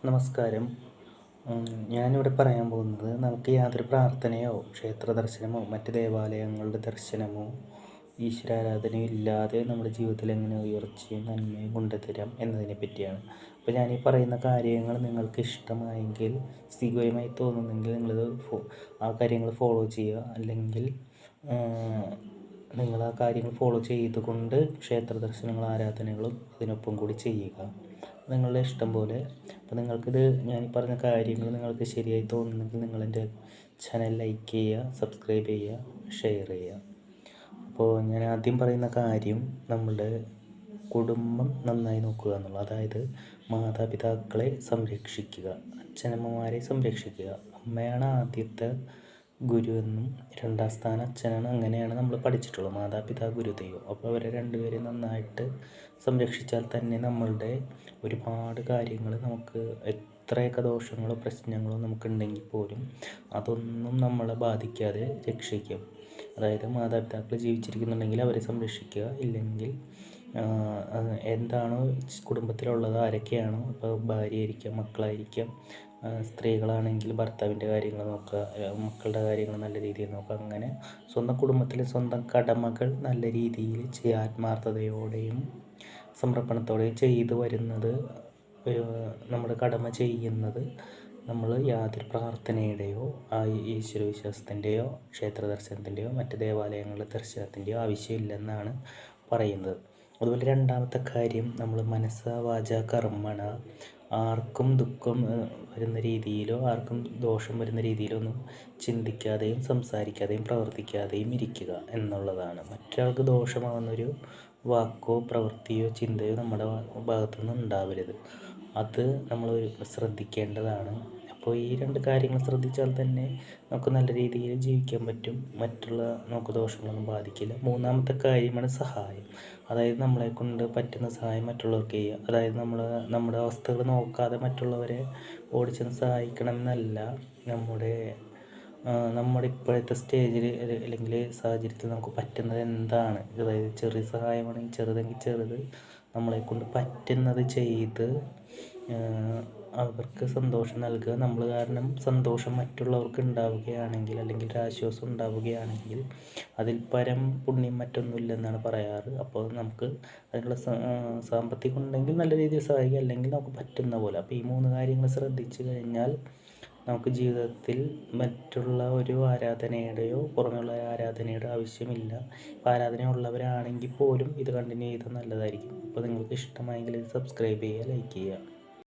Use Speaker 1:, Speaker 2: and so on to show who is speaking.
Speaker 1: നമസ്കാരം. ഞാനിവിടെ പറയാൻ പോകുന്നത് നമുക്ക് യാതൊരു പ്രാർത്ഥനയോ ക്ഷേത്ര ദർശനമോ മറ്റ് ദേവാലയങ്ങളുടെ ദർശനമോ ഈശ്വരാരാധനയോ ഇല്ലാതെ നമ്മുടെ ജീവിതത്തിൽ എങ്ങനെ ഉയർച്ചയും നന്മയും കൊണ്ടുതരാം എന്നതിനെ പറ്റിയാണ്. അപ്പോൾ ഞാനീ പറയുന്ന കാര്യങ്ങൾ നിങ്ങൾക്ക് ഇഷ്ടമായെങ്കിൽ, സ്വീകാര്യമായി തോന്നുന്നെങ്കിൽ നിങ്ങളത് ആ കാര്യങ്ങൾ ഫോളോ ചെയ്യുക. അല്ലെങ്കിൽ നിങ്ങൾ ആ കാര്യങ്ങൾ ഫോളോ ചെയ്തുകൊണ്ട് ക്ഷേത്ര ദർശനങ്ങളും ആരാധനകളും ഇതിനൊപ്പം കൂടി ചെയ്യുക. നിങ്ങളുടെ ഇഷ്ടം പോലെ. അപ്പോൾ നിങ്ങൾക്കിത് ഞാൻ ഈ പറഞ്ഞ കാര്യങ്ങൾ നിങ്ങൾക്ക് ശരിയായി തോന്നുന്നെങ്കിൽ നിങ്ങളെൻ്റെ ചാനൽ ലൈക്ക് ചെയ്യുക, സബ്സ്ക്രൈബ് ചെയ്യുക, ഷെയർ ചെയ്യുക. അപ്പോൾ ഞാൻ ആദ്യം പറയുന്ന കാര്യം നമ്മളുടെ കുടുംബം നന്നായി നോക്കുക എന്നുള്ളത്. അതായത് മാതാപിതാക്കളെ സംരക്ഷിക്കുക, അച്ഛനമ്മമാരെ സംരക്ഷിക്കുക. അമ്മയാണ് ആദ്യത്തെ ഗുരു എന്നും രണ്ടാം സ്ഥാനം അച്ഛനാണ്, അങ്ങനെയാണ് നമ്മൾ പഠിച്ചിട്ടുള്ളത്. മാതാപിതാ ഗുരു ദൈവം. അപ്പോൾ അവരെ രണ്ടുപേരെയും നന്നായിട്ട് സംരക്ഷിച്ചാൽ തന്നെ നമ്മളുടെ ഒരുപാട് കാര്യങ്ങൾ നമുക്ക് എത്രയൊക്കെ ദോഷങ്ങളോ പ്രശ്നങ്ങളോ നമുക്കുണ്ടെങ്കിൽ പോലും അതൊന്നും നമ്മളെ ബാധിക്കാതെ രക്ഷിക്കും. അതായത് മാതാപിതാക്കൾ ജീവിച്ചിരിക്കുന്നുണ്ടെങ്കിൽ അവരെ സംരക്ഷിക്കുക. ഇല്ലെങ്കിൽ എന്താണോ കുടുംബത്തിലുള്ളത്, ആരൊക്കെയാണോ, ഇപ്പോൾ ഭാര്യയായിരിക്കാം, മക്കളായിരിക്കാം, സ്ത്രീകളാണെങ്കിൽ ഭർത്താവിൻ്റെ കാര്യങ്ങൾ നോക്കുക, മക്കളുടെ കാര്യങ്ങൾ നല്ല രീതിയിൽ നോക്കുക. അങ്ങനെ സ്വന്തം കുടുംബത്തിലെ സ്വന്തം കടമകൾ നല്ല രീതിയിൽ ആത്മാർത്ഥതയോടെയും സമർപ്പണത്തോടെയും ചെയ്തു വരുന്നത്, നമ്മുടെ കടമ ചെയ്യുന്നത് നമ്മൾ യാതൊരു പ്രാർത്ഥനയുടെയോ ഈശ്വരവിശ്വാസത്തിൻ്റെയോ ക്ഷേത്ര ദർശനത്തിൻ്റെയോ മറ്റ് ദേവാലയങ്ങളുടെ ദർശനത്തിൻ്റെയോ ആവശ്യമില്ലെന്നാണ് പറയുന്നത്. അതുപോലെ രണ്ടാമത്തെ കാര്യം, നമ്മൾ മനസ്സ വാച കർമ്മണ ആർക്കും ദുഃഖം വരുന്ന രീതിയിലോ ആർക്കും ദോഷം വരുന്ന രീതിയിലോ ഒന്നും ചിന്തിക്കാതെയും സംസാരിക്കാതെയും പ്രവർത്തിക്കാതെയും ഇരിക്കുക എന്നുള്ളതാണ്. മറ്റൊരാൾക്ക് ദോഷമാകുന്നൊരു വാക്കോ പ്രവൃത്തിയോ ചിന്തയോ നമ്മുടെ ഭാഗത്തുനിന്ന് ഉണ്ടാവരുത്. അത് നമ്മൾ ശ്രദ്ധിക്കേണ്ടതാണ്. അപ്പോൾ ഈ രണ്ട് കാര്യങ്ങൾ ശ്രദ്ധിച്ചാൽ തന്നെ നമുക്ക് നല്ല രീതിയിൽ ജീവിക്കാൻ പറ്റും. നമുക്ക് ദോഷങ്ങളൊന്നും ബാധിക്കില്ല. മൂന്നാമത്തെ കാര്യമാണ് സഹായം. അതായത് നമ്മളെ കൊണ്ട് പറ്റുന്ന സഹായം മറ്റുള്ളവർക്ക് ചെയ്യുക. അതായത് നമ്മുടെ അവസ്ഥകൾ നോക്കാതെ മറ്റുള്ളവരെ ഓടിച്ചെന്ന് സഹായിക്കണമെന്നല്ല. നമ്മുടെ ഇപ്പോഴത്തെ സ്റ്റേജിൽ അല്ലെങ്കിൽ സാഹചര്യത്തിൽ നമുക്ക് പറ്റുന്നത് എന്താണ്, അതായത് ചെറിയ സഹായമാണെങ്കിൽ ചെറുതെങ്കിൽ ചെറുത് നമ്മളെക്കൊണ്ട് പറ്റുന്നത് ചെയ്ത് അവർക്ക് സന്തോഷം നൽകുക. നമ്മൾ കാരണം സന്തോഷം മറ്റുള്ളവർക്ക് ഉണ്ടാവുകയാണെങ്കിൽ, അല്ലെങ്കിൽ ഒരാശ്വാസം ഉണ്ടാവുകയാണെങ്കിൽ അതിൽ പരം പുണ്യം മറ്റൊന്നുമില്ലെന്നാണ് പറയാറ്. അപ്പോൾ നമുക്ക് അതിനുള്ള സാമ്പത്തികം ഉണ്ടെങ്കിൽ നല്ല രീതിയിൽ സഹായിക്കുക, അല്ലെങ്കിൽ നമുക്ക് പറ്റുന്ന പോലെ. അപ്പോൾ ഈ മൂന്ന് കാര്യങ്ങൾ ശ്രദ്ധിച്ചു കഴിഞ്ഞാൽ നമുക്ക് ജീവിതത്തിൽ മറ്റുള്ള ഒരു ആരാധനയുടെയോ പുറമെയുള്ള ആരാധനയുടെ ആവശ്യമില്ല. ആരാധനയുള്ളവരാണെങ്കിൽ പോലും ഇത് കണ്ടിന്യൂ ചെയ്താൽ നല്ലതായിരിക്കും. അപ്പോൾ നിങ്ങൾക്ക് ഇഷ്ടമായെങ്കിൽ ഇത് സബ്സ്ക്രൈബ് ചെയ്യുക, ലൈക്ക് ചെയ്യുക.